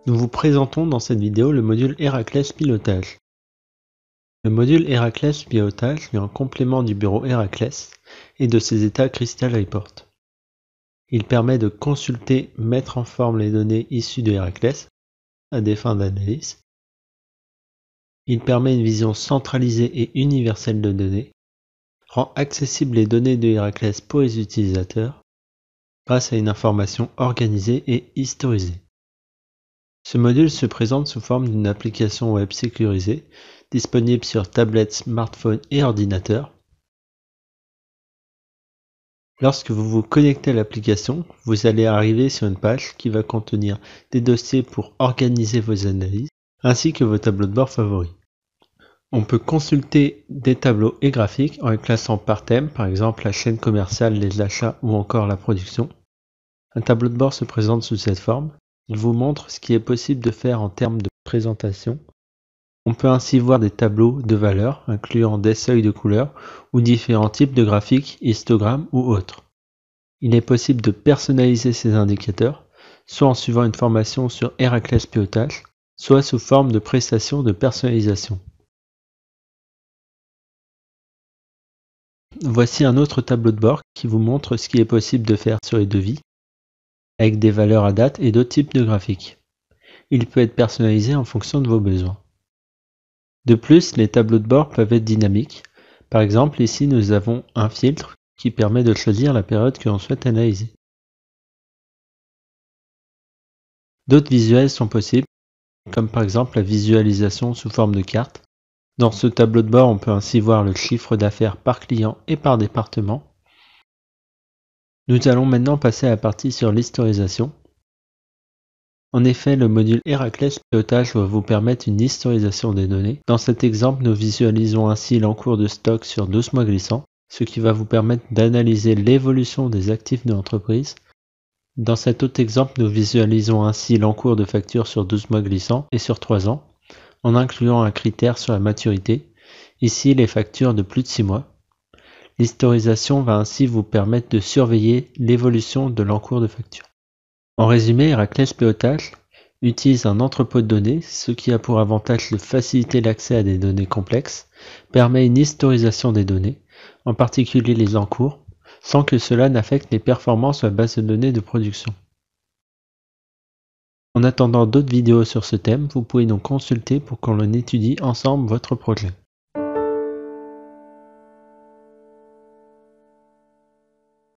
Nous vous présentons dans cette vidéo le module Héraclès Pilotage. Le module Héraclès Pilotage est un complément du bureau Héraclès et de ses états Crystal Report. Il permet de consulter, mettre en forme les données issues de Héraclès à des fins d'analyse. Il permet une vision centralisée et universelle de données, rend accessibles les données de Héraclès pour les utilisateurs grâce à une information organisée et historisée. Ce module se présente sous forme d'une application web sécurisée, disponible sur tablette, smartphone et ordinateur. Lorsque vous vous connectez à l'application, vous allez arriver sur une page qui va contenir des dossiers pour organiser vos analyses, ainsi que vos tableaux de bord favoris. On peut consulter des tableaux et graphiques en les classant par thème, par exemple la chaîne commerciale, les achats ou encore la production. Un tableau de bord se présente sous cette forme. Il vous montre ce qui est possible de faire en termes de présentation. On peut ainsi voir des tableaux de valeurs, incluant des seuils de couleurs ou différents types de graphiques, histogrammes ou autres. Il est possible de personnaliser ces indicateurs, soit en suivant une formation sur Héraclès Pilotage, soit sous forme de prestations de personnalisation. Voici un autre tableau de bord qui vous montre ce qui est possible de faire sur les devis, avec des valeurs à date et d'autres types de graphiques. Il peut être personnalisé en fonction de vos besoins. De plus, les tableaux de bord peuvent être dynamiques. Par exemple, ici nous avons un filtre qui permet de choisir la période que l'on souhaite analyser. D'autres visuels sont possibles, comme par exemple la visualisation sous forme de carte. Dans ce tableau de bord, on peut ainsi voir le chiffre d'affaires par client et par département. Nous allons maintenant passer à la partie sur l'historisation. En effet, le module Héraclès Pilotage va vous permettre une historisation des données. Dans cet exemple, nous visualisons ainsi l'encours de stock sur 12 mois glissants, ce qui va vous permettre d'analyser l'évolution des actifs de l'entreprise. Dans cet autre exemple, nous visualisons ainsi l'encours de factures sur 12 mois glissants et sur 3 ans, en incluant un critère sur la maturité, ici les factures de plus de 6 mois. L'historisation va ainsi vous permettre de surveiller l'évolution de l'encours de facture. En résumé, Héraclès Pilotage utilise un entrepôt de données, ce qui a pour avantage de faciliter l'accès à des données complexes, permet une historisation des données, en particulier les encours, sans que cela n'affecte les performances de la base de données de production. En attendant d'autres vidéos sur ce thème, vous pouvez donc consulter pour qu'on en étudie ensemble votre projet.